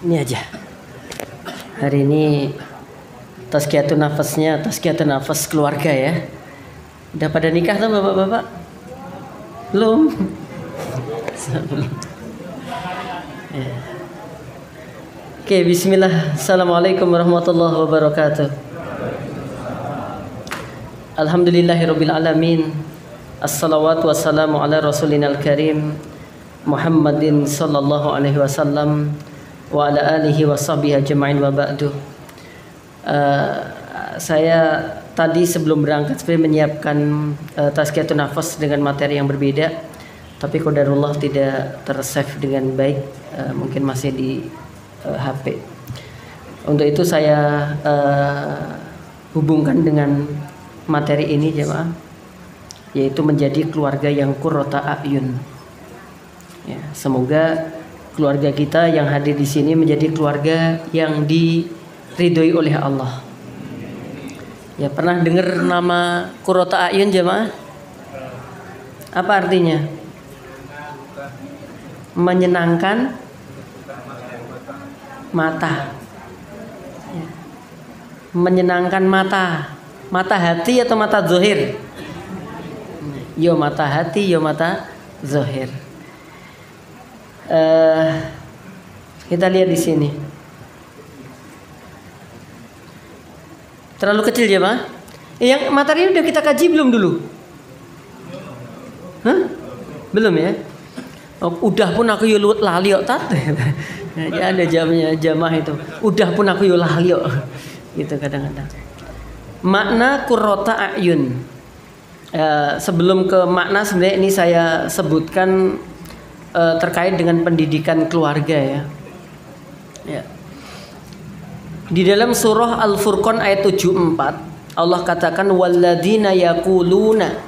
Ini aja. Hari ini tazkiyatun nafasnya, tazkiyatun nafas keluarga ya. Udah pada nikah tuh bapak-bapak? Belum? Ya. Oke, bismillah. Assalamualaikum warahmatullahi wabarakatuh. Alhamdulillahirabbil alamin. Assalawatu wassalamu ala rasulinal karim Muhammadin sallallahu alaihi wasallam wa ala alihi wa sahbihi ajma'in wa ba'du. Saya tadi sebelum berangkat sebenarnya menyiapkan tazkiyatun nafas dengan materi yang berbeda, tapi qadarullah tidak tersave dengan baik, mungkin masih di HP. Untuk itu saya hubungkan dengan materi ini jemaah, yaitu menjadi keluarga yang qurrata a'yun. Ya, semoga keluarga kita yang hadir di sini menjadi keluarga yang diridhoi oleh Allah. Ya, pernah dengar nama qurrata a'yun jemaah? Apa artinya? Menyenangkan mata. Ya. Menyenangkan mata. Mata hati atau mata zahir? Yo mata hati, yo mata zahir. Kita lihat di sini. Terlalu kecil ya, Pak? Yang materi udah kita kaji belum dulu? Hah? Belum ya? Oh, udah pun aku yo lali kok tat. Ya ada jamnya jamaah itu. Udah pun aku yo lali kok. Gitu kadang-kadang. Makna qurrata a'yun. Sebelum ke makna sebenarnya ini saya sebutkan terkait dengan pendidikan keluarga ya. Ya. Di dalam surah Al-Furqan ayat 74 Allah katakan walladzina yaquluna,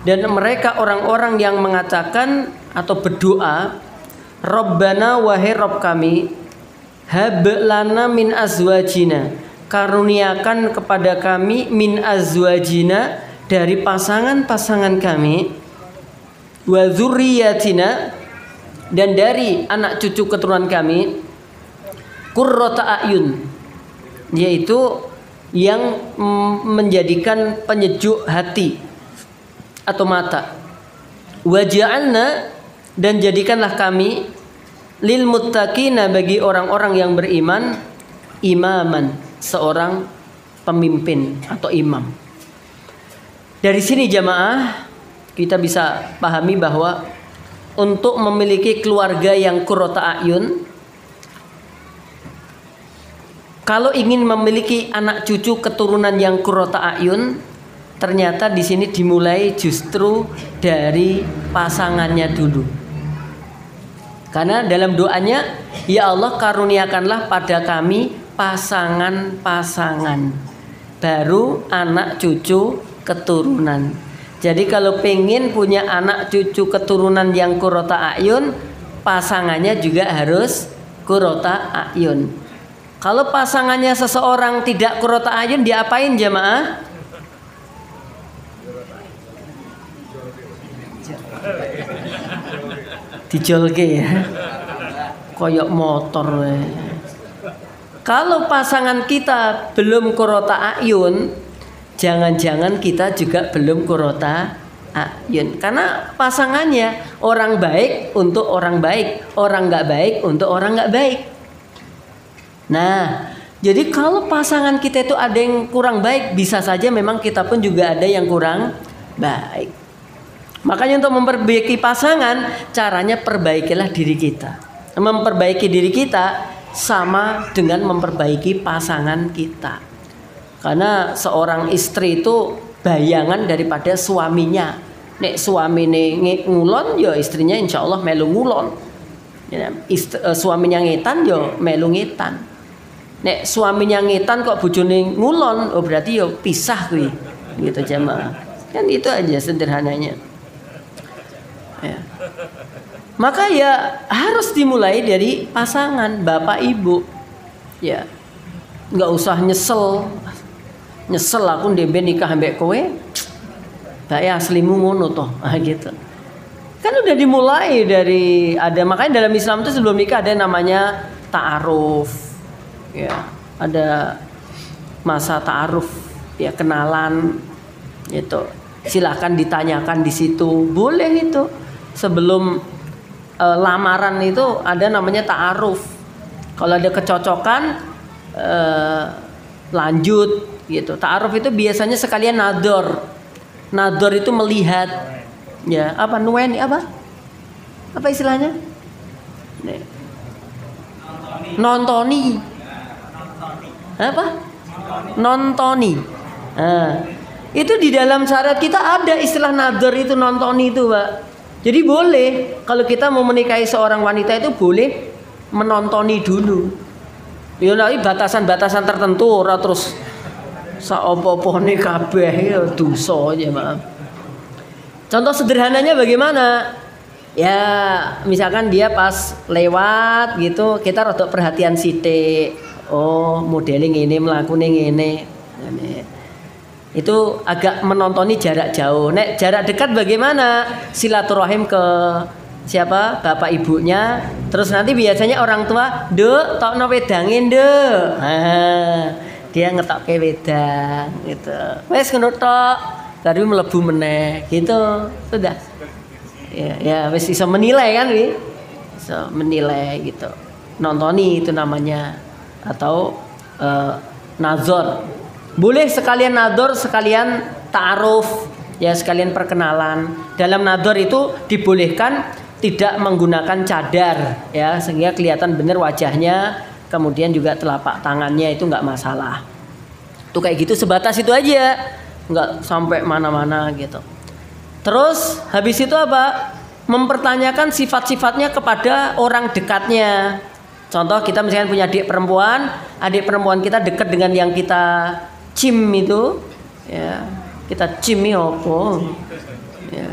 dan mereka orang-orang yang mengatakan atau berdoa, Rabbana wahai Rabb kami, hab lana min azwajina, karuniakan kepada kami min azwajina, dari pasangan-pasangan kami, wa dzurriyyatina, dan dari anak cucu keturunan kami, qurrata a'yun, yaitu yang menjadikan penyejuk hati atau mata, wa ja'alna, dan jadikanlah kami lil muttaqina, bagi orang-orang yang beriman, imaman, seorang pemimpin atau imam. Dari sini jamaah kita bisa pahami bahwa untuk memiliki keluarga yang qurrata a'yun, kalau ingin memiliki anak cucu keturunan yang qurrata a'yun, ternyata di sini dimulai justru dari pasangannya dulu. Karena dalam doanya, ya Allah karuniakanlah pada kami pasangan-pasangan, baru anak cucu keturunan. Jadi kalau pengen punya anak cucu keturunan yang qurrata a'yun, pasangannya juga harus qurrata a'yun. Kalau pasangannya seseorang tidak qurrata a'yun, diapain jamaah? Dijolke ya. Koyok motor. Kalau pasangan kita belum qurrata a'yun, jangan-jangan kita juga belum qurrata a'yun. Karena pasangannya orang baik untuk orang baik, orang nggak baik untuk orang nggak baik. Nah, jadi kalau pasangan kita itu ada yang kurang baik, bisa saja memang kita pun juga ada yang kurang baik. Makanya untuk memperbaiki pasangan, caranya perbaikilah diri kita. Memperbaiki diri kita sama dengan memperbaiki pasangan kita. Karena seorang istri itu bayangan daripada suaminya. Nek suamine ngulon, ya istrinya insya Allah melu ngulon. Suaminya ngetan, ya melu ngetan. Nek suaminya ngetan kok bojone ngulon, oh berarti ya pisah kuwi. Gitu jamaah. Kan itu aja sederhananya. Ya. Maka ya harus dimulai dari pasangan, bapak ibu. Ya. Enggak usah nyesel aku ndembe nikah ambek kowe. Bae aslimu ngono toh. Gitu. Kan udah dimulai dari ada, makanya dalam Islam itu sebelum nikah ada namanya ta'aruf, ya ada masa ta'aruf, ya kenalan, itu silahkan ditanyakan di situ, boleh itu sebelum lamaran itu ada namanya ta'aruf. Kalau ada kecocokan lanjut gitu. Ta'aruf itu biasanya sekalian nador. Nador itu melihat, ya apa nueni apa istilahnya? Nontoni. Apa? Nontoni. Nah, itu di dalam syariat kita ada istilah nador itu, nontoni itu, Pak. Jadi boleh kalau kita mau menikahi seorang wanita itu boleh menontoni dulu. Ya nanti batasan-batasan tertentu ora terus saopo-opone kabeh ya dosa aja, maaf. Contoh sederhananya bagaimana? Ya, misalkan dia pas lewat gitu, kita rada perhatian sithik. Oh, modeling ini, melakukan ini. Itu agak menontoni jarak jauh. Nek jarak dekat bagaimana? Silaturahim ke siapa? Bapak ibunya. Terus nanti biasanya orang tua, "Nduk, tokno wedange, Nduk." Nah, dia ngetokke wedang gitu. Wes ngono tok, baru mlebu meneh gitu. Sudah. Ya wes bisa menilai kan, Wi. Bisa menilai gitu. Nontoni itu namanya, atau nazar. Boleh sekalian nador, sekalian ta'aruf, ya sekalian perkenalan. Dalam nador itu dibolehkan tidak menggunakan cadar, ya sehingga kelihatan benar wajahnya, kemudian juga telapak tangannya itu nggak masalah. Tuh kayak gitu, sebatas itu aja, nggak sampai mana-mana gitu. Terus habis itu apa? Mempertanyakan sifat-sifatnya kepada orang dekatnya. Contoh kita misalnya punya adik perempuan kita dekat dengan yang kita cim itu, ya kita cimi apa, ya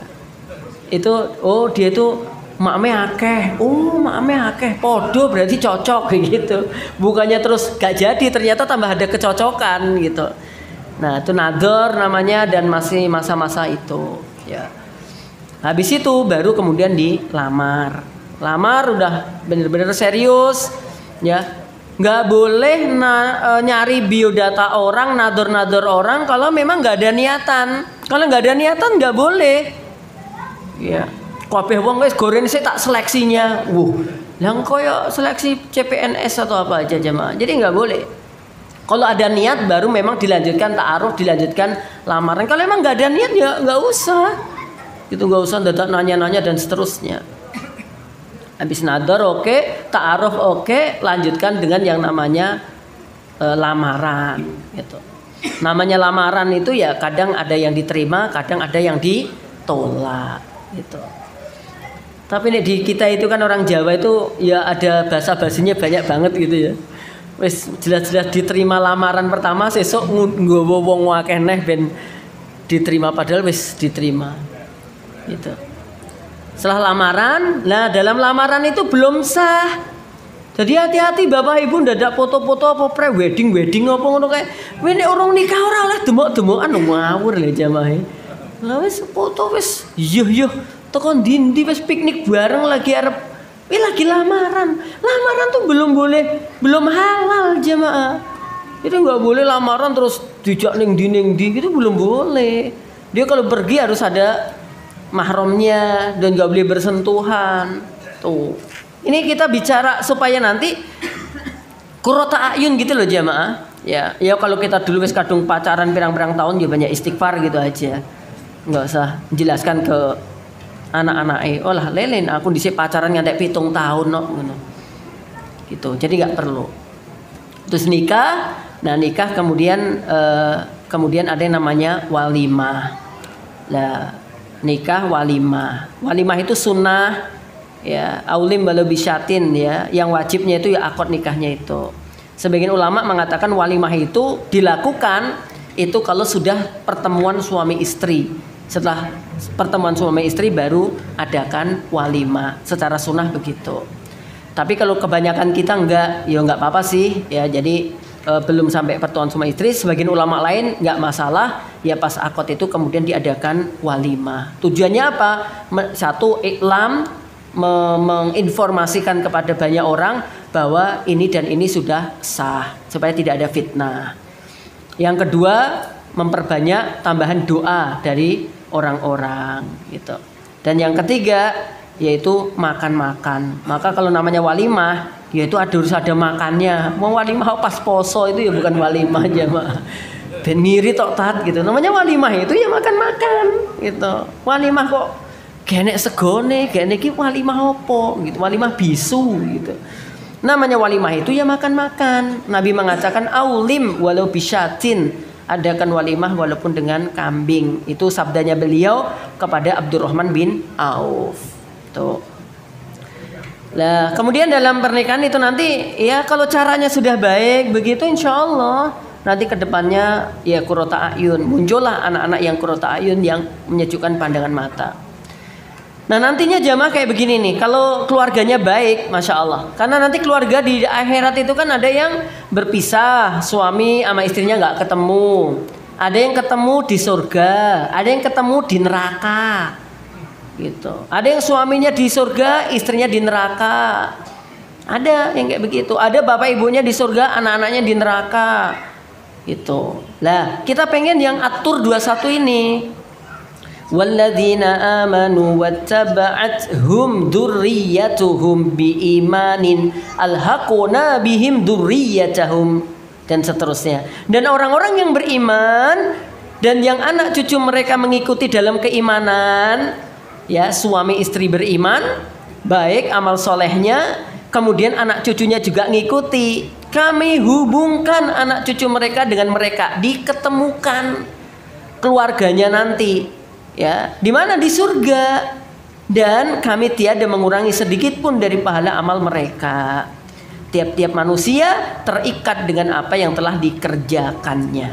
itu, oh dia itu makme akeh, podo berarti cocok gitu, bukannya terus gak jadi ternyata tambah ada kecocokan gitu. Nah itu nador namanya, dan masih masa-masa itu, ya. Habis itu baru kemudian dilamar, udah bener-bener serius, ya. Nggak boleh nyari biodata orang, nador orang kalau memang nggak ada niatan. Kalau nggak ada niatan nggak boleh. Ya, kabeh wong wis goreng sih tak seleksinya. Yang koyo seleksi CPNS atau apa aja jemaah. Jadi nggak boleh. Kalau ada niat baru memang dilanjutkan ta'aruf, dilanjutkan lamaran. Kalau memang nggak ada niat ya nggak usah. Gitu, nggak usah dadak nanya-nanya dan seterusnya. Habis nador oke, ta'aruf oke, lanjutkan dengan yang namanya lamaran gitu. Namanya lamaran itu ya kadang ada yang diterima, kadang ada yang ditolak gitu. Tapi nih di kita itu kan orang Jawa itu ya ada basa-basinya banyak banget gitu ya. Wis jelas-jelas diterima lamaran pertama, sesuk nggowo wong akeh neh ben diterima, padahal wis diterima. Gitu. Setelah lamaran, nah dalam lamaran itu belum sah. Jadi hati-hati Bapak Ibu, ndadak foto-foto apa pre-wedding apa ngono kae. Wene orang nikah ora oleh demok-demokan ngawur lho jamahe. Lah wis foto wis yuh teko ndi wis piknik bareng lagi arep lagi lamaran. Lamaran tuh belum halal jamaah. Itu enggak boleh lamaran terus dijak ning ndi itu belum boleh. Dia kalau pergi harus ada mahramnya dan nggak boleh bersentuhan. Tuh, ini kita bicara supaya nanti kurota ayun gitu loh jamaah. Ya kalau kita dulu wis kadung pacaran pirang-pirang tahun ya banyak istighfar gitu aja. Nggak usah jelaskan ke anak-anak. Oh lah lelen aku dhisik pacaran ngantek 7 tahun no, ngono. Gitu. Jadi nggak perlu. Terus nikah. Nah nikah kemudian ada yang namanya walimah. Lah nikah walimah itu sunnah, ya aulim balu bisyatin, ya yang wajibnya itu ya akad nikahnya itu. Sebagian ulama mengatakan walimah itu dilakukan itu kalau sudah pertemuan suami istri. Setelah pertemuan suami istri baru adakan walimah, secara sunnah begitu. Tapi kalau kebanyakan kita enggak, ya enggak apa-apa sih, ya jadi belum sampai pertemuan suami istri. Sebagian ulama lain nggak masalah, ya pas akad itu kemudian diadakan walimah. Tujuannya apa? Satu, iklam, menginformasikan kepada banyak orang bahwa ini dan ini sudah sah supaya tidak ada fitnah. Yang kedua, memperbanyak tambahan doa dari orang-orang gitu. Dan yang ketiga yaitu makan-makan. Maka kalau namanya walimah yaitu harus ada makannya. Mau walimah pas poso itu ya bukan walimah aja, Mak. Ben ngiri tok tat gitu. Namanya walimah itu ya makan-makan gitu. Walimah kok genek segone, genek iki walimah opo gitu. Walimah bisu gitu. Namanya walimah itu ya makan-makan. Nabi mengatakan aulim walau bisyatin, adakan walimah walaupun dengan kambing. Itu sabdanya beliau kepada Abdurrahman bin Auf. Tuh. Nah, kemudian dalam pernikahan itu nanti ya kalau caranya sudah baik begitu insya Allah nanti kedepannya ya qurrata ayun, muncullah anak-anak yang qurrata ayun yang menyejukkan pandangan mata. Nah nantinya jamaah kayak begini nih, kalau keluarganya baik, masya Allah. Karena nanti keluarga di akhirat itu kan ada yang berpisah, suami sama istrinya nggak ketemu, ada yang ketemu di surga, ada yang ketemu di neraka, gitu. Ada yang suaminya di surga, istrinya di neraka, ada yang kayak begitu. Ada bapak ibunya di surga, anak-anaknya di neraka, gitu. Lah kita pengen yang atur 21 ini. Walladzina amanu wattaba'athum dzurriyyatuhum biimanin alhaquna bihim dzurriyyatahum dan seterusnya. Dan orang-orang yang beriman dan yang anak cucu mereka mengikuti dalam keimanan, ya suami istri beriman, baik amal solehnya, kemudian anak cucunya juga ngikuti. Kami hubungkan anak cucu mereka dengan mereka, diketemukan keluarganya nanti. Ya, di mana di surga, dan kami tiada mengurangi sedikit pun dari pahala amal mereka. Tiap-tiap manusia terikat dengan apa yang telah dikerjakannya.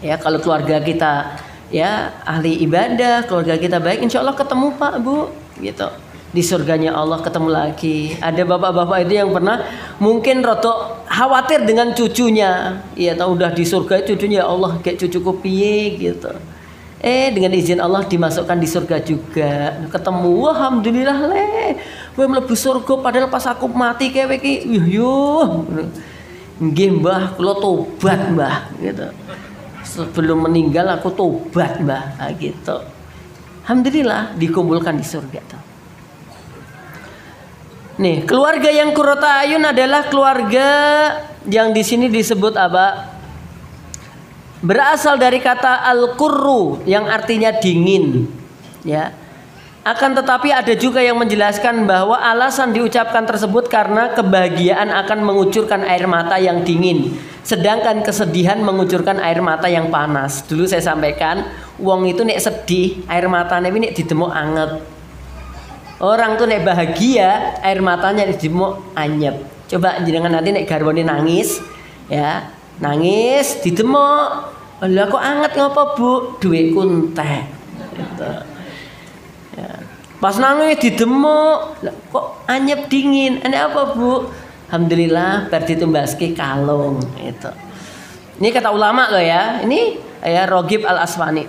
Ya, kalau keluarga kita ya ahli ibadah, keluarga kita baik, insya Allah ketemu Pak Bu, gitu. Di surganya Allah ketemu lagi. Ada bapak-bapak itu yang pernah mungkin rotok khawatir dengan cucunya. Ya, tahu udah di surga cucunya, ya Allah kayak cucuku piye gitu. Dengan izin Allah dimasukkan di surga juga. Ketemu, alhamdulillah le. Kowe mlebu surga padahal pas aku mati kowe iki yuh. Nggih Mbah, kula tobat Mbah gitu. Sebelum meninggal aku tobat Mbah, gitu. Alhamdulillah dikumpulkan di surga tuh. Nih, keluarga yang qurrata ayun adalah keluarga yang di sini disebut apa? Berasal dari kata al-qurru yang artinya dingin, ya. Akan tetapi ada juga yang menjelaskan bahwa alasan diucapkan tersebut karena kebahagiaan akan mengucurkan air mata yang dingin, sedangkan kesedihan mengucurkan air mata yang panas. Dulu saya sampaikan, wong itu nek sedih, air matanya ini didemuk anget. Orang tuh nek bahagia, air matanya didemuk anyep. Coba jenengan nanti nek garwane nangis, ya. Nangis didemuk, lah kok anget ngapa Bu? Duwe kuntek gitu. Ya. Pas nangis didemuk, lah kok anyep dingin. Ini apa Bu? Alhamdulillah bar ditumbaske kalung itu. Ini kata ulama loh ya. Ini ya Rogib Al-Aswani.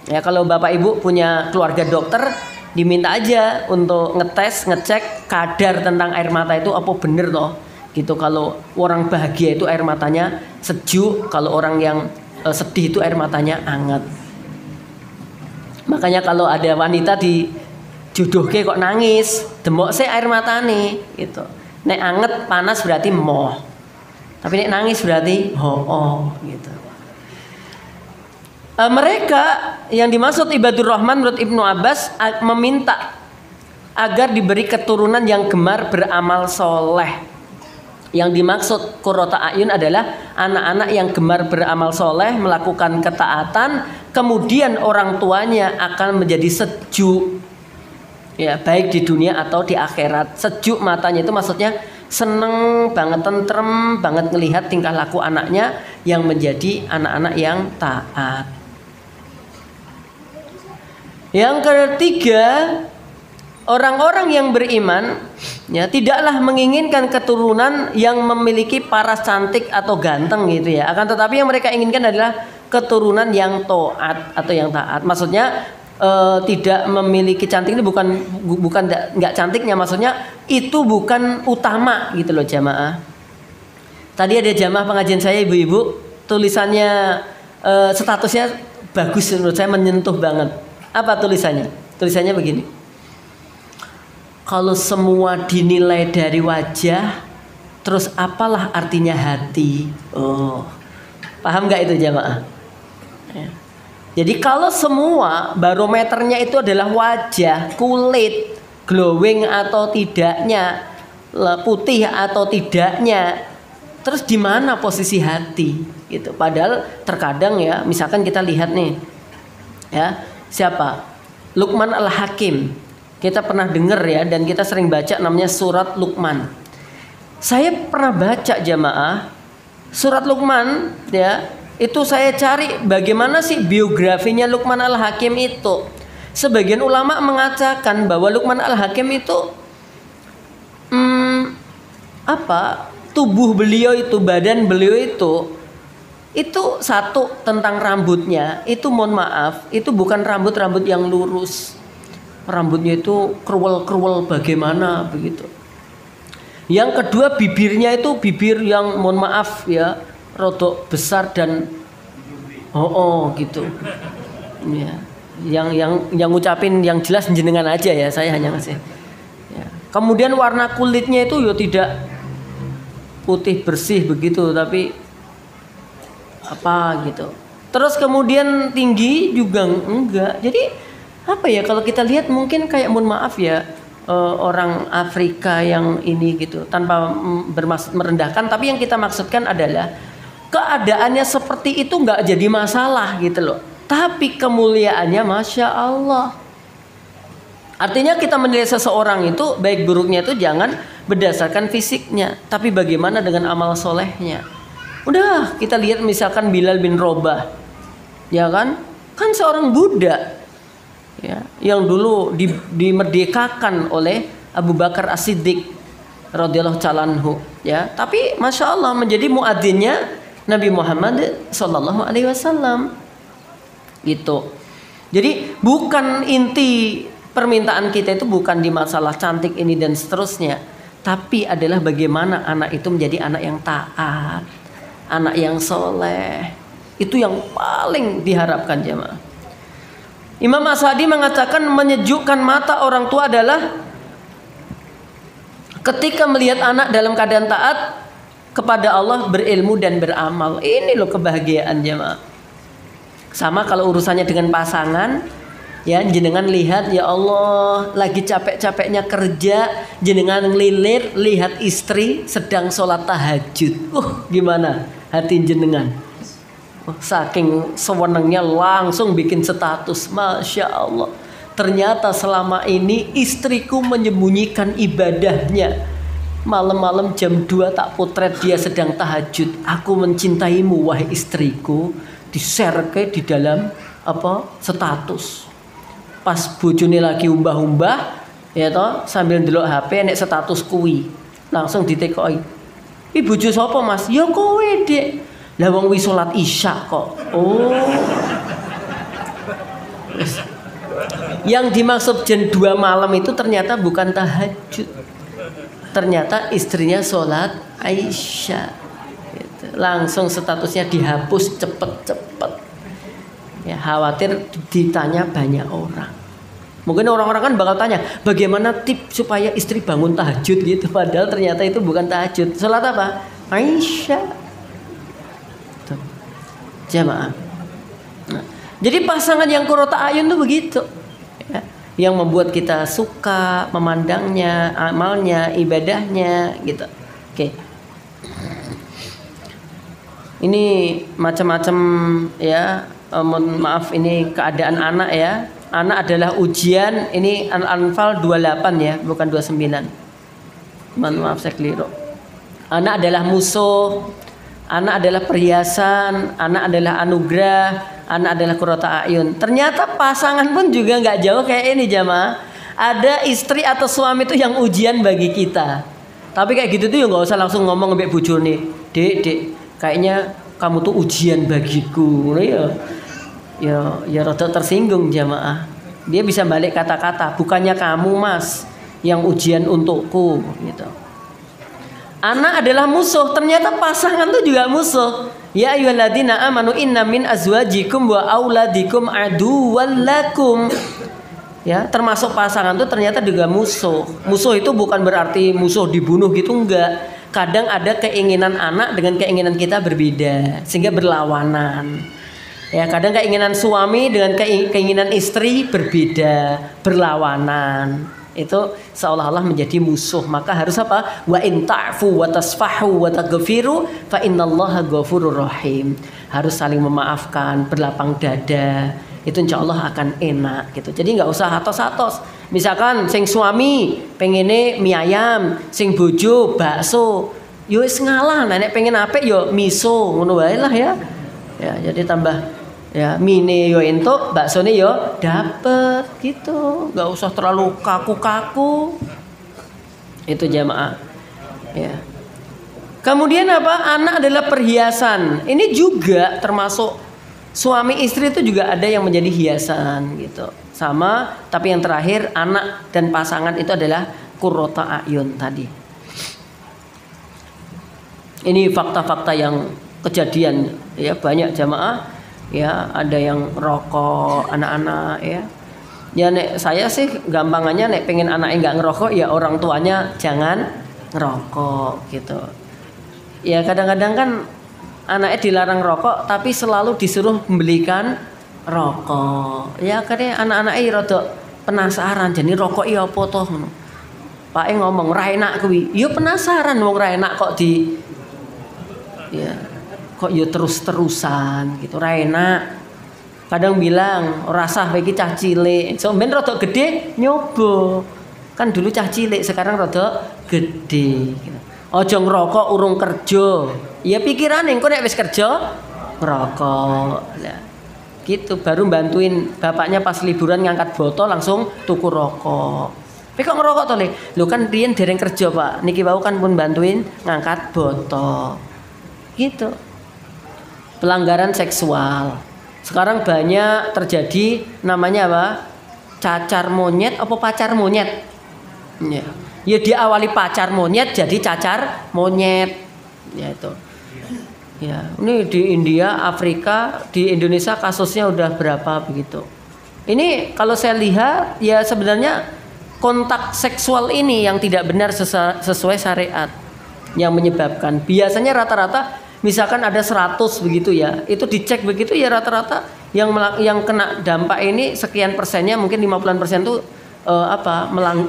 Ya kalau Bapak Ibu punya keluarga dokter, diminta aja untuk ngetes, ngecek kadar tentang air mata itu apa bener toh. Gitu, kalau orang bahagia itu air matanya sejuk, kalau orang yang sedih itu air matanya anget. Makanya kalau ada wanita dijodohke kok nangis, demok sih air matane gitu. Nek anget panas berarti moh. Tapi nek nangis berarti ho gitu. Mereka yang dimaksud ibadur rahman menurut Ibnu Abbas meminta agar diberi keturunan yang gemar beramal soleh. Yang dimaksud qurrata ayun adalah anak-anak yang gemar beramal soleh, melakukan ketaatan, kemudian orang tuanya akan menjadi sejuk, ya baik di dunia atau di akhirat. Sejuk matanya itu maksudnya seneng banget, tentrem banget ngelihat tingkah laku anaknya yang menjadi anak-anak yang taat. Yang ketiga, orang-orang yang beriman ya tidaklah menginginkan keturunan yang memiliki paras cantik atau ganteng gitu ya. Akan tetapi yang mereka inginkan adalah keturunan yang taat atau yang taat. Maksudnya tidak memiliki cantik ini bukan nggak cantiknya, maksudnya itu bukan utama gitu loh jamaah. Tadi ada jamaah pengajian saya ibu-ibu, tulisannya statusnya bagus menurut saya, menyentuh banget. Apa tulisannya? Tulisannya begini: kalau semua dinilai dari wajah, terus apalah artinya hati? Oh, paham nggak itu jamaah? Ya. Jadi kalau semua barometernya itu adalah wajah, kulit, glowing atau tidaknya, putih atau tidaknya, terus di mana posisi hati? Gitu. Padahal terkadang ya, misalkan kita lihat nih, ya siapa? Luqman Al-Hakim. Kita pernah dengar ya, dan kita sering baca namanya surat Luqman. Saya pernah baca jamaah surat Luqman ya. Itu saya cari bagaimana sih biografinya Luqman Al-Hakim itu. Sebagian ulama mengatakan bahwa Luqman Al-Hakim itu tubuh beliau itu, badan beliau itu satu tentang rambutnya. Itu mohon maaf, itu bukan rambut yang lurus. Rambutnya itu kruwel bagaimana begitu. Yang kedua, bibirnya itu bibir yang mohon maaf ya, rodok besar dan gitu ya, yang ngucapin yang jelas jenengan aja ya, saya hanya ngasih ya. Kemudian warna kulitnya itu ya tidak putih bersih begitu, tapi apa gitu. Terus kemudian tinggi juga enggak. Jadi apa ya, kalau kita lihat mungkin kayak mohon maaf ya, orang Afrika yang ini gitu, tanpa bermaksud merendahkan, tapi yang kita maksudkan adalah keadaannya seperti itu nggak jadi masalah gitu loh. Tapi kemuliaannya Masya Allah. Artinya kita menilai seseorang itu baik buruknya itu jangan berdasarkan fisiknya, tapi bagaimana dengan amal solehnya. Udah kita lihat misalkan Bilal bin Robah, ya kan seorang budak ya, yang dulu dimerdekakan oleh Abu Bakar As-Siddiq radhiyallahu ta'ala anhu ya, tapi Masya Allah menjadi muadzinnya Nabi Muhammad Sallallahu Alaihi Wasallam gitu. Jadi bukan inti permintaan kita itu bukan di masalah cantik ini dan seterusnya, tapi adalah bagaimana anak itu menjadi anak yang taat, anak yang soleh. Itu yang paling diharapkan jemaah. Imam As-Sadi mengatakan menyejukkan mata orang tua adalah ketika melihat anak dalam keadaan taat kepada Allah, berilmu dan beramal. Ini loh kebahagiaan jemaah. Sama kalau urusannya dengan pasangan ya, jenengan lihat ya Allah lagi capek-capeknya kerja, jenengan ngelilir lihat istri sedang sholat tahajud. Gimana hati jenengan? Saking sewenangnya langsung bikin status, Masya Allah. Ternyata selama ini istriku menyembunyikan ibadahnya. Malam-malam jam 2 tak potret dia sedang tahajud. Aku mencintaimu wahai istriku. Di-share ke di dalam status. Pas bojone lagi umbah-umbah ya toh, sambil ndelok HP nek status kuwi. Langsung ditekoki. "Ih bojo sapa Mas?" "Ya kowe, Dek." "Lah wong wis salat Isya kok." Oh. Yang dimaksud jam 2 malam itu ternyata bukan tahajud. Ternyata istrinya sholat Aisyah gitu. Langsung statusnya dihapus cepet-cepet ya, khawatir ditanya banyak orang. Mungkin orang-orang kan bakal tanya bagaimana tips supaya istri bangun tahajud gitu, padahal ternyata itu bukan tahajud. Sholat apa? Aisyah tuh. Jamaah nah, jadi pasangan yang qurrata ayun tuh begitu ya, yang membuat kita suka memandangnya, amalnya, ibadahnya gitu. Oke. Ini macam-macam ya, mohon maaf ini keadaan anak ya. Anak adalah ujian. Ini Al-Anfal 28 ya, bukan 29. Mohon maaf saya keliru. Anak adalah musuh, anak adalah perhiasan, anak adalah anugerah, anak adalah qurrata ayun. Ternyata pasangan pun juga nggak jauh kayak ini jamaah. Ada istri atau suami itu yang ujian bagi kita. Tapi kayak gitu tuh ya nggak usah langsung ngomong mbek bojone, "Dek, kayaknya kamu tuh ujian bagiku." Ya rada tersinggung jamaah. Dia bisa balik kata-kata, bukannya kamu mas yang ujian untukku gitu. Anak adalah musuh, ternyata pasangan itu juga musuh. Ya ayyuhalladzina amanu inna min azwajikum wa auladikum aduwwan lakum. Ya, termasuk pasangan itu ternyata juga musuh. Musuh itu bukan berarti musuh dibunuh gitu, enggak. Kadang ada keinginan anak dengan keinginan kita berbeda sehingga berlawanan. Ya, kadang keinginan suami dengan keinginan istri berbeda, berlawanan. Itu seolah-olah menjadi musuh. Maka harus apa? Wa in ta'fu wa tasfahu wa taghfiru fa innallaha ghafurur rahim. Harus saling memaafkan, berlapang dada. Itu insya Allah akan enak gitu. Jadi nggak usah atos-atos. Misalkan sing suami pengene mie ayam, sing bojo bakso. Yo wis ngalah, nek pengen apik yo miso, ngono wae lah ya. Ya, jadi tambah ya mine yo entuk, baksone yo dapet gitu. Nggak usah terlalu kaku-kaku. Itu jamaah. Ya. Kemudian apa? Anak adalah perhiasan. Ini juga termasuk suami istri itu juga ada yang menjadi hiasan gitu. Sama, tapi yang terakhir anak dan pasangan itu adalah qurrata ayun tadi. Ini fakta-fakta yang kejadian ya, banyak jamaah ya, ada yang rokok anak-anak ya. Ya nek saya sih gampangannya nek pengen anaknya nggak ngerokok ya orang tuanya jangan ngerokok gitu. Ya kadang-kadang kan anaknya dilarang rokok tapi selalu disuruh membelikan rokok. Ya kadang anak-anaknya rada penasaran jadi rokok iya apa toh. Pak ngomong ra enak kuwi. Ya penasaran wong ra enak kok di ya kok ya terus-terusan gitu ra enak. Kadang bilang rasa iki cah cilik. So ben rada gede nyoba. Kan dulu cah cilik sekarang rada gede gitu. Aja ngerokok urung kerja. Ya pikirane engko nek wis kerja ngerokok. Lah gitu baru bantuin bapaknya pas liburan ngangkat botol langsung tuku rokok. Tapi kok ngerokok to Le? Lho kan riyen dereng kerja, Pak. Niki wau kan pun bantuin ngangkat botol. Gitu. Pelanggaran seksual. Sekarang banyak terjadi namanya apa? Cacar monyet apa pacar monyet? Ya. Ya diawali pacar monyet jadi cacar monyet. Ya itu. Ya, ini di India, Afrika, di Indonesia kasusnya udah berapa begitu. Ini kalau saya lihat ya sebenarnya kontak seksual ini yang tidak benar sesuai syariat yang menyebabkan. Biasanya rata-rata misalkan ada 100 begitu ya, itu dicek begitu ya rata-rata yang kena dampak ini sekian persennya mungkin 50% itu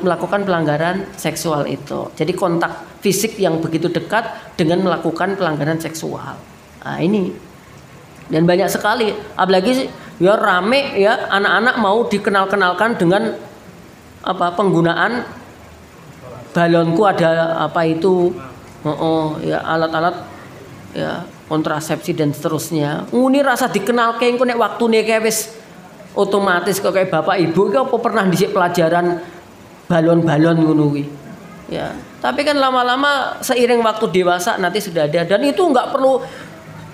melakukan pelanggaran seksual itu. Jadi kontak fisik yang begitu dekat dengan melakukan pelanggaran seksual. Nah ini dan banyak sekali, apalagi ya rame ya anak-anak mau dikenalkan dengan penggunaan balonku ada apa itu, ya alat-alat ya kontrasepsi dan seterusnya. Ini rasa dikenal kayak nek waktune kayak wis otomatis kok kayak bapak ibu ki apa pernah dhisik pelajaran balon-balon ngono kuwi. Ya, tapi kan lama-lama seiring waktu dewasa nanti sudah ada dan itu enggak perlu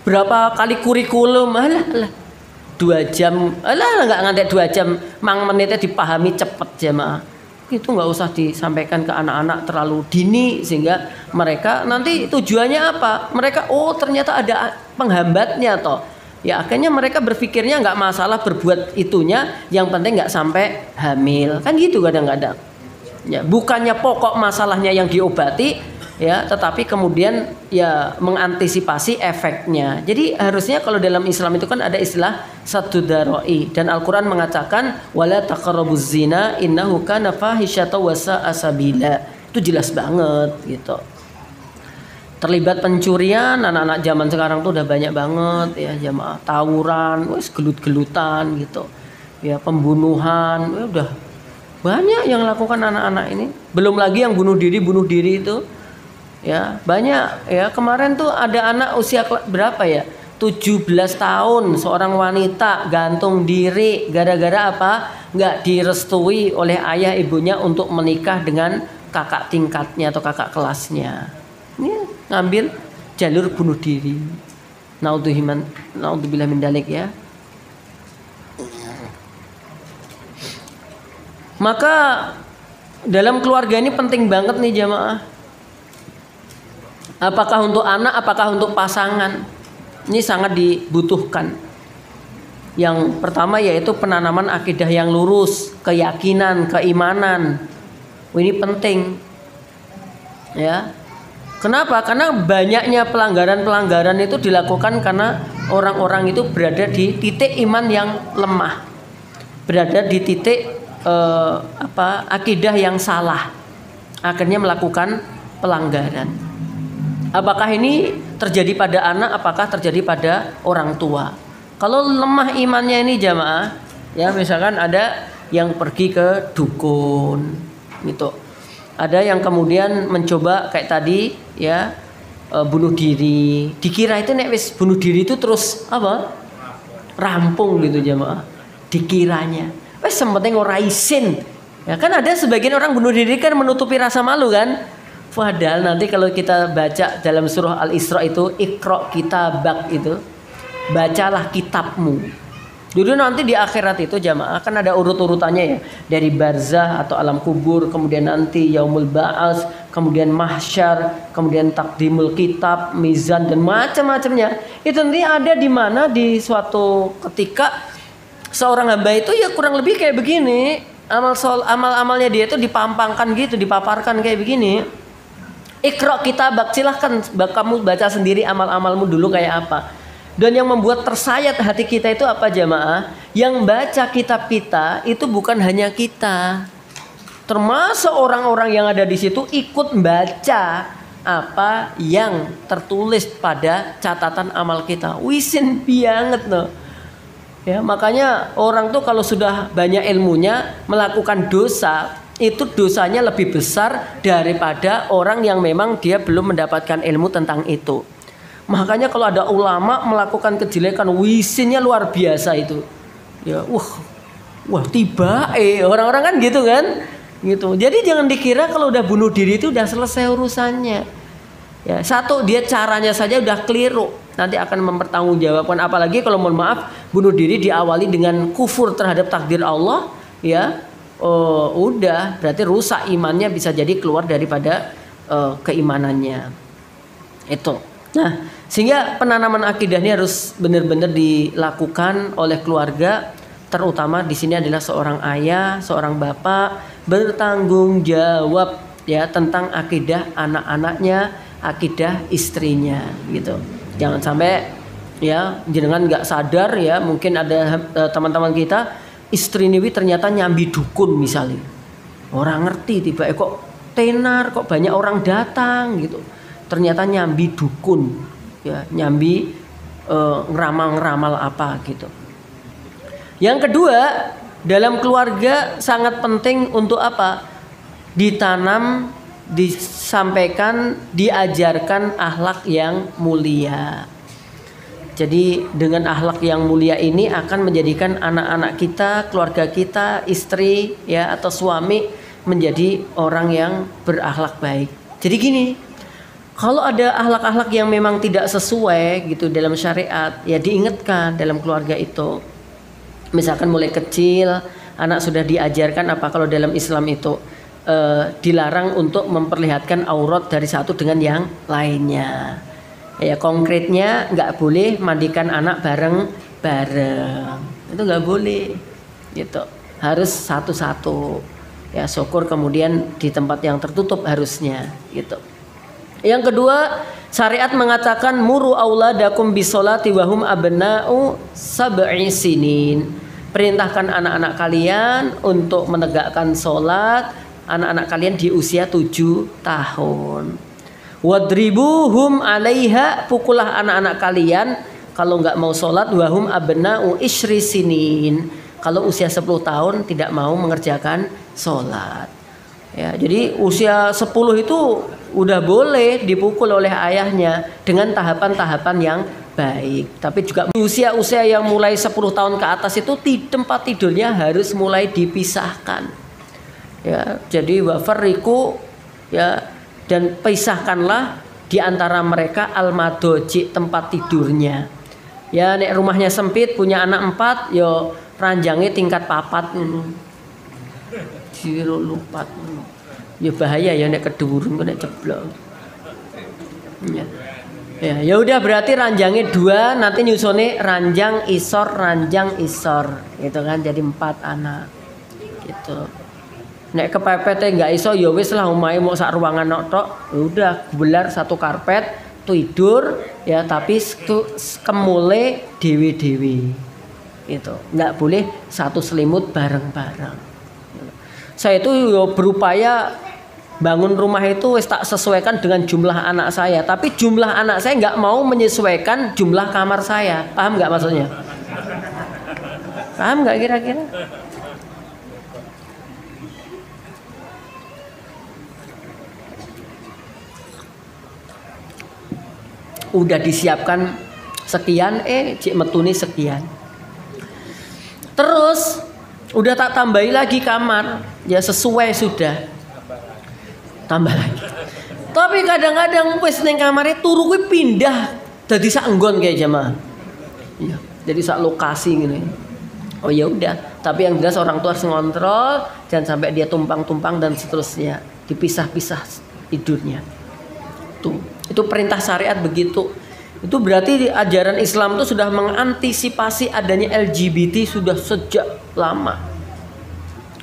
berapa kali kurikulum. Alah 2 jam. Enggak ngantek 2 jam, mang menitnya dipahami cepet jemaah. Itu enggak usah disampaikan ke anak-anak terlalu dini sehingga mereka nanti tujuannya apa? Mereka ternyata ada penghambatnya toh. Ya akhirnya mereka berpikirnya nggak masalah berbuat itunya, yang penting nggak sampai hamil kan gitu kadang-kadang. Ya bukannya pokok masalahnya yang diobati ya, tetapi kemudian ya mengantisipasi efeknya. Jadi harusnya kalau dalam Islam itu kan ada istilah satu daroi dan Al-Quran mengatakan wala taqrabuz zina innahu kana fahisyata wa sa'a sabila. Itu jelas banget gitu. Terlibat pencurian anak-anak zaman sekarang tuh udah banyak banget ya jamaah, tawuran, wes gelut-gelutan gitu. Ya pembunuhan, udah banyak yang lakukan anak-anak ini. Belum lagi yang bunuh diri itu. Ya, banyak ya. Kemarin tuh ada anak usia berapa ya? 17 tahun seorang wanita gantung diri gara-gara apa? Nggak direstui oleh ayah ibunya untuk menikah dengan kakak tingkatnya atau kakak kelasnya. Ini ngambil jalur bunuh diri. Naudzubillah min dalik ya. Maka dalam keluarga ini penting banget nih jamaah. Apakah untuk anak, apakah untuk pasangan, ini sangat dibutuhkan. Yang pertama yaitu penanaman akidah yang lurus, keyakinan, keimanan. Ini penting. Ya. Kenapa? Karena banyaknya pelanggaran-pelanggaran itu dilakukan karena orang-orang itu berada di titik iman yang lemah. Berada di titik akidah yang salah. Akhirnya melakukan pelanggaran. Apakah ini terjadi pada anak, apakah terjadi pada orang tua? Kalau lemah imannya ini jamaah, ya misalkan ada yang pergi ke dukun gitu. Ada yang kemudian mencoba kayak tadi ya bunuh diri. Dikira itu nek wis bunuh diri itu terus apa? Rampung gitu jamaah. Dikiranya. Wes sempenting ora isin. Ya kan ada sebagian orang bunuh diri kan menutupi rasa malu kan? Padahal nanti kalau kita baca dalam surah Al-Isra itu Iqra kitabak itu, bacalah kitabmu. Dulu nanti di akhirat itu jamaah kan ada urut-urutannya ya, dari barzah atau alam kubur, kemudian nanti yaumul ba'ats, kemudian mahsyar, kemudian takdimul kitab, mizan dan macam-macamnya. Itu nanti ada di mana di suatu ketika seorang hamba itu ya kurang lebih kayak begini, amal-amalnya dia itu dipampangkan gitu, dipaparkan kayak begini. Iqra kitabak, silahkan kamu baca sendiri amal-amalmu dulu kayak apa. Dan yang membuat tersayat hati kita itu apa jamaah? Yang baca kitab kita itu bukan hanya kita, termasuk orang-orang yang ada di situ ikut baca apa yang tertulis pada catatan amal kita. Wisin banget loh. Ya, makanya orang tuh kalau sudah banyak ilmunya melakukan dosa, itu dosanya lebih besar daripada orang yang memang dia belum mendapatkan ilmu tentang itu. Makanya kalau ada ulama melakukan kejelekan, wisinnya luar biasa itu. Ya, wah tiba orang-orang kan gitu kan, gitu. Jadi jangan dikira kalau udah bunuh diri itu udah selesai urusannya. Ya, satu dia caranya saja udah keliru, nanti akan mempertanggungjawabkan. Apalagi kalau mohon maaf bunuh diri diawali dengan kufur terhadap takdir Allah, ya, udah berarti rusak imannya, bisa jadi keluar daripada keimanannya. Itu. Nah, sehingga penanaman akidah ini harus benar-benar dilakukan oleh keluarga, terutama di sini adalah seorang ayah, seorang bapak bertanggung jawab ya tentang akidah anak-anaknya, akidah istrinya gitu. Jangan sampai ya jenengan nggak sadar ya, mungkin ada teman-teman kita istri ini ternyata nyambi dukun misalnya. Orang ngerti tiba kok tenar, kok banyak orang datang gitu. Ternyata nyambi dukun, ya nyambi ngeramal-ngeramal apa gitu. Yang kedua, dalam keluarga sangat penting untuk apa? Ditanam, disampaikan, diajarkan akhlak yang mulia. Jadi dengan akhlak yang mulia ini akan menjadikan anak-anak kita, keluarga kita, istri ya atau suami menjadi orang yang berakhlak baik. Jadi gini, kalau ada akhlak-akhlak yang memang tidak sesuai gitu dalam syariat, ya diingatkan dalam keluarga itu. Misalkan mulai kecil anak sudah diajarkan apa kalau dalam Islam itu dilarang untuk memperlihatkan aurat dari satu dengan yang lainnya. Ya konkretnya nggak boleh mandikan anak bareng-bareng, itu nggak boleh. Gitu, harus satu-satu. Ya syukur kemudian di tempat yang tertutup harusnya. Gitu. Yang kedua, syariat mengatakan muru auladakum bisolati wahum abna'u sab'i sinin. Perintahkan anak-anak kalian untuk menegakkan sholat, anak-anak kalian di usia 7 tahun. Wadribuhum alaiha, pukullah anak-anak kalian kalau nggak mau sholat wahum abna'u isyri sinin. Kalau usia 10 tahun tidak mau mengerjakan sholat. Ya, jadi usia 10 itu udah boleh dipukul oleh ayahnya dengan tahapan-tahapan yang baik. Tapi juga usia-usia yang mulai 10 tahun ke atas itu tempat tidurnya harus mulai dipisahkan. Ya, jadi wafarriku ya, dan pisahkanlah di antara mereka al-madoji, tempat tidurnya. Ya, nek rumahnya sempit punya anak 4, yo ranjangnya tingkat 4. lupat. Ya bahaya ya nek kedurun kok nek ceblok. Ya. Ya udah berarti ranjangnya 2, nanti nyusone ranjang isor gitu kan, jadi 4 anak gitu. Nek kepepete nggak iso ya wis lah, omahe mau sak ruangan tok, udah gelar satu karpet tidur ya, tapi kemule dewe-dewe gitu, nggak boleh satu selimut bareng-bareng. Saya itu berupaya bangun rumah itu wis tak sesuaikan dengan jumlah anak saya, tapi jumlah anak saya nggak mau menyesuaikan jumlah kamar saya. Paham nggak maksudnya? Paham nggak kira-kira? Udah disiapkan sekian, cik metuni sekian. Terus udah tak tambahi lagi kamar, ya sesuai sudah. Tambah lagi. Tapi kadang-kadang wis ning kamare turu kuwi pindah dadi sak nggon kayak jamaah. Iya, jadi sak lokasi ngene. Oh ya udah, tapi yang jelas orang tua harus ngontrol jangan sampai dia tumpang-tumpang dan seterusnya, dipisah-pisah tidurnya. Tuh, itu perintah syariat begitu. Itu berarti ajaran Islam itu sudah mengantisipasi adanya LGBT sudah sejak lama.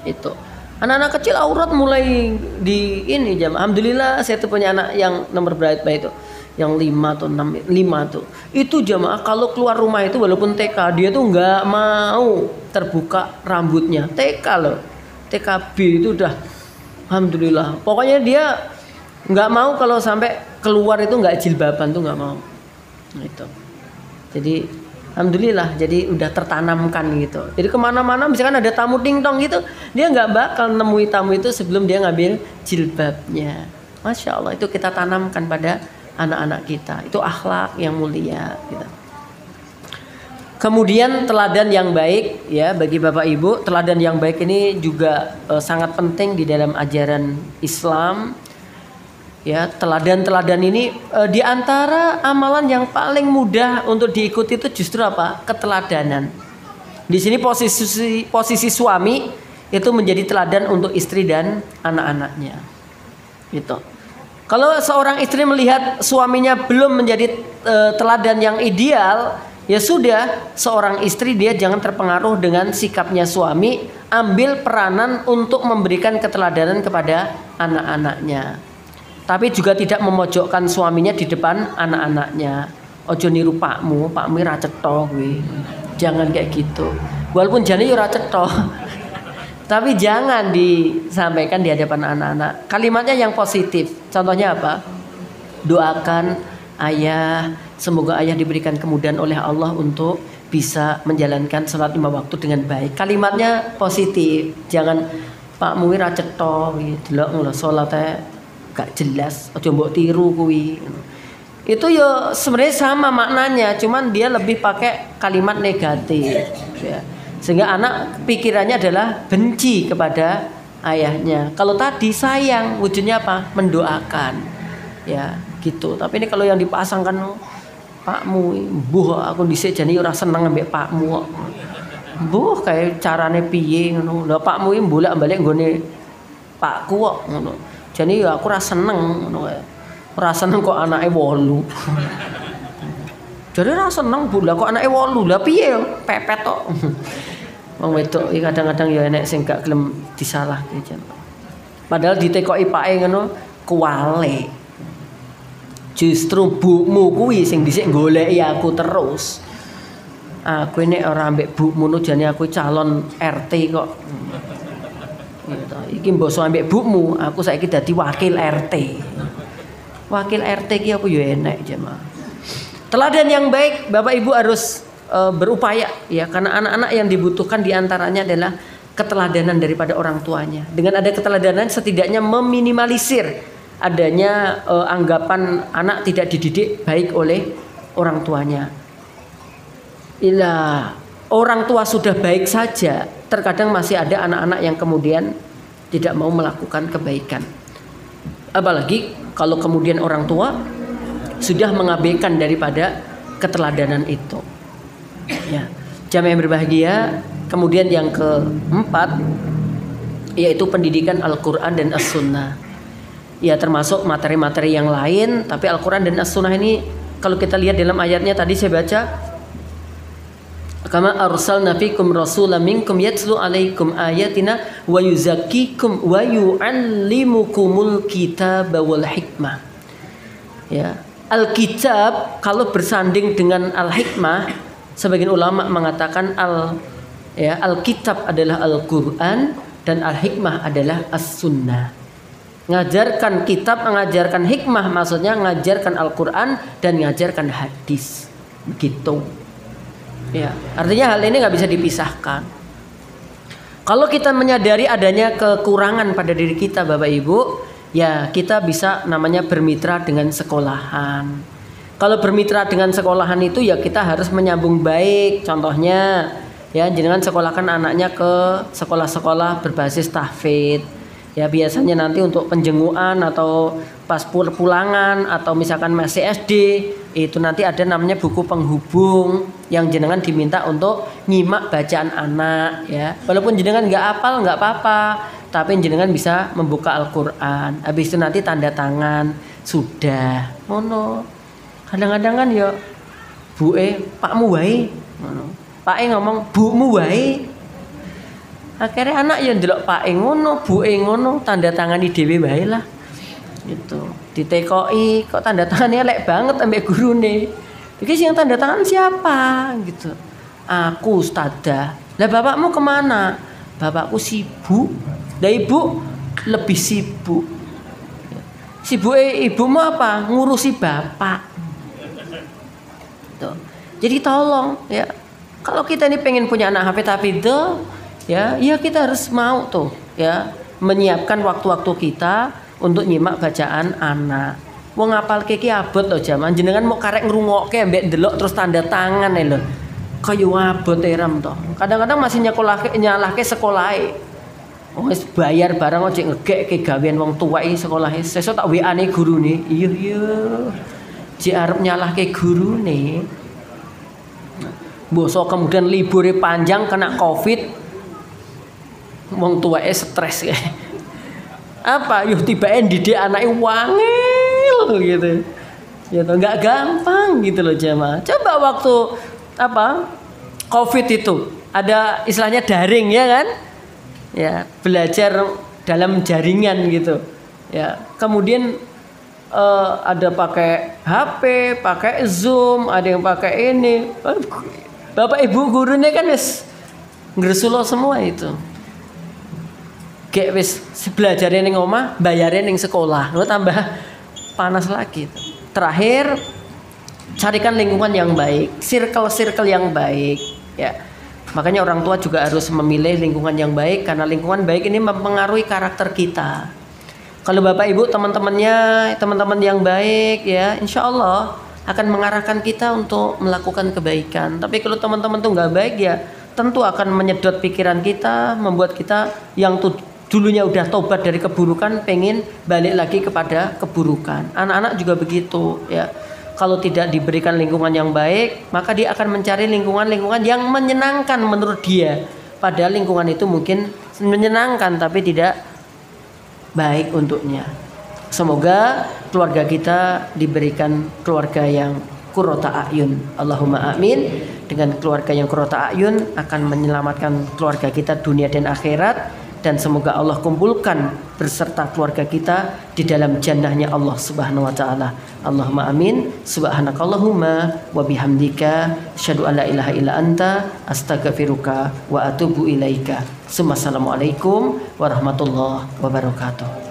Itu. Anak-anak kecil aurat mulai di ini jam. Alhamdulillah saya tuh punya anak yang nomor berapa itu, yang 5 atau 6, 5 tuh. Itu jamaah kalau keluar rumah itu walaupun TK dia tuh nggak mau terbuka rambutnya. TK loh, TKB itu udah alhamdulillah. Pokoknya dia nggak mau kalau sampai keluar itu nggak jilbaban tuh nggak mau. Itu. Jadi alhamdulillah, jadi udah tertanamkan gitu. Jadi kemana-mana misalkan ada tamu dingtong gitu, dia nggak bakal nemui tamu itu sebelum dia ngambil jilbabnya. Masya Allah, itu kita tanamkan pada anak-anak kita. Itu akhlak yang mulia gitu. Kemudian teladan yang baik ya bagi Bapak Ibu, teladan yang baik ini juga sangat penting di dalam ajaran Islam. Ya, teladan-teladan ini di antara amalan yang paling mudah untuk diikuti itu justru apa? Keteladanan. Di sini posisi suami itu menjadi teladan untuk istri dan anak-anaknya. Gitu. Kalau seorang istri melihat suaminya belum menjadi teladan yang ideal, ya sudah, seorang istri dia jangan terpengaruh dengan sikapnya suami, ambil peranan untuk memberikan keteladanan kepada anak-anaknya. Tapi juga tidak memojokkan suaminya di depan anak-anaknya. Ojo niru pakmu ra cetha kuwi. Jangan kayak gitu. Walaupun jane yo ra cetha. Tapi jangan disampaikan di hadapan anak-anak. Kalimatnya yang positif. Contohnya apa? Doakan ayah, semoga ayah diberikan kemudahan oleh Allah untuk bisa menjalankan salat 5 waktu dengan baik. Kalimatnya positif. Jangan pakmu ra cetha kuwi, delok lho salate gak jelas, aja mbok tiru kuwi. Itu ya sebenarnya sama maknanya, cuman dia lebih pakai kalimat negatif ya. Sehingga anak pikirannya adalah benci kepada ayahnya. Kalau tadi sayang, wujudnya apa? Mendoakan. Ya, gitu. Tapi ini kalau yang dipasangkan pakmu, mbuh aku dhisik jane ora seneng ambek pakmu kok. Mbuh kayak carane piye ngono. Lah pakmu iki bolak-balik nggone pakku kok ngono. Jadi ya aku rasa seneng, rasa seneng kok anaknya 8. Jadi rasa seneng bulan kok anaknya 8 lah piye pepet tok. Wong wedok kadang-kadang ya enek sing gak gelem disalahke jan. Padahal ditekoki pake ngono kuwale. Justru bukmu kuwi sing dhisik goleki aku terus. Aku nek ora ambek bukmu jane aku calon RT kok. Gitu. Iki mbok ambek bukmu, aku saiki dadi wakil RT. Wakil RT iki aku yo enek jemaah. Teladan yang baik, Bapak Ibu harus berupaya ya, karena anak-anak yang dibutuhkan diantaranya adalah keteladanan daripada orang tuanya. Dengan ada keteladanan setidaknya meminimalisir adanya anggapan anak tidak dididik baik oleh orang tuanya. Bila orang tua sudah baik saja, terkadang masih ada anak-anak yang kemudian tidak mau melakukan kebaikan. Apalagi kalau kemudian orang tua sudah mengabaikan daripada keteladanan itu. Ya, jamaah yang berbahagia. Kemudian yang keempat, yaitu pendidikan Al-Quran dan As-Sunnah. Ya termasuk materi-materi yang lain, tapi Al-Quran dan As-Sunnah ini kalau kita lihat dalam ayatnya tadi saya baca, kama arsalna fikum rasulan minkum yatlu alaikum ayatina wa yuzakkikum wa yu'allimukumul kitaba wal hikmah. Ya, Alkitab kalau bersanding dengan Al-Hikmah, sebagian ulama mengatakan Alkitab adalah Al-Quran dan Al-Hikmah adalah As-Sunnah. Ngajarkan kitab, mengajarkan hikmah, maksudnya ngajarkan Al-Quran dan ngajarkan hadis. Begitu. Ya, artinya hal ini nggak bisa dipisahkan. Kalau kita menyadari adanya kekurangan pada diri kita, Bapak Ibu, ya kita bisa namanya bermitra dengan sekolahan. Kalau bermitra dengan sekolahan itu ya kita harus menyambung baik. Contohnya ya jenengan sekolahkan anaknya ke sekolah-sekolah berbasis tahfidz. Ya biasanya nanti untuk penjenguan atau pas pulangan atau misalkan masih SD itu nanti ada namanya buku penghubung yang jenengan diminta untuk nyimak bacaan anak ya. Walaupun jenengan nggak hafal nggak apa-apa, tapi jenengan bisa membuka Al-Quran. Habis itu nanti tanda tangan sudah. Mono. Kadang-kadang kan ya pakmu wae. Pak ngomong bumu wae. Akhirnya anak yang ndelok pake ngono, buke ngono, tanda tangani dhewe wae lah. Gitu. Ditekoki kok tanda tangannya elek banget ambek gurune. Iki sing tanda tangan siapa gitu. Aku Ustadzah. Lah bapakmu kemana? Bapakku sibuk. Lah ibu lebih sibuk. Sibuke ibumu apa? Ngurusi bapak. Gitu. Jadi tolong ya. Kalau kita ini pengen punya anak hafidh-hafidh ya kita harus mau tuh ya menyiapkan waktu-waktu kita untuk nyimak bacaan anak. Wong ngapal iki abot loh jaman jenengan mau karek ngrungokke mbek ndelok terus tanda tangan lho. Kaya abot eram toh. Kadang-kadang masih nyalahke sekolahe. Wis bayar barang ojek ngegekke gawean wong tuwek sekolahe. Sesuk tak WA-ne gurune. Iya. Jek arep nyalahke gurune. Bosok kemudian libure panjang kena Covid. Wong tuweke stres ya. Apa? Yo tibake didik anake wangil gitu. Ya toh enggak gampang gitu loh jemaah. Coba waktu Covid itu ada istilahnya daring ya kan? Ya, belajar dalam jaringan gitu. Ya, kemudian ada pakai HP, pakai Zoom, ada yang pakai ini. Bapak Ibu gurunya kan wis ngresulo semua itu. Kayak wis belajarnya ning omah, bayarnya ning sekolah. Lo tambah panas lagi. Terakhir carikan lingkungan yang baik, circle yang baik ya. Makanya orang tua juga harus memilih lingkungan yang baik karena lingkungan baik ini mempengaruhi karakter kita. Kalau Bapak Ibu teman-teman yang baik ya, insya Allah akan mengarahkan kita untuk melakukan kebaikan. Tapi kalau teman-teman tuh nggak baik ya, tentu akan menyedot pikiran kita, membuat kita yang dulunya udah tobat dari keburukan pengen balik lagi kepada keburukan. Anak-anak juga begitu ya. Kalau tidak diberikan lingkungan yang baik, maka dia akan mencari lingkungan-lingkungan yang menyenangkan menurut dia. Padahal lingkungan itu mungkin menyenangkan tapi tidak baik untuknya. Semoga keluarga kita diberikan keluarga yang qurrata a'yun. Allahumma amin. Dengan keluarga yang qurrata a'yun akan menyelamatkan keluarga kita dunia dan akhirat. Dan semoga Allah kumpulkan berserta keluarga kita di dalam jannahnya Allah Subhanahu wa taala. Allahumma amin. Subhanakallahumma wa bihamdika asyhadu an la ilaha illa anta astaghfiruka wa atubu ilaika. Assalamualaikum warahmatullahi wabarakatuh.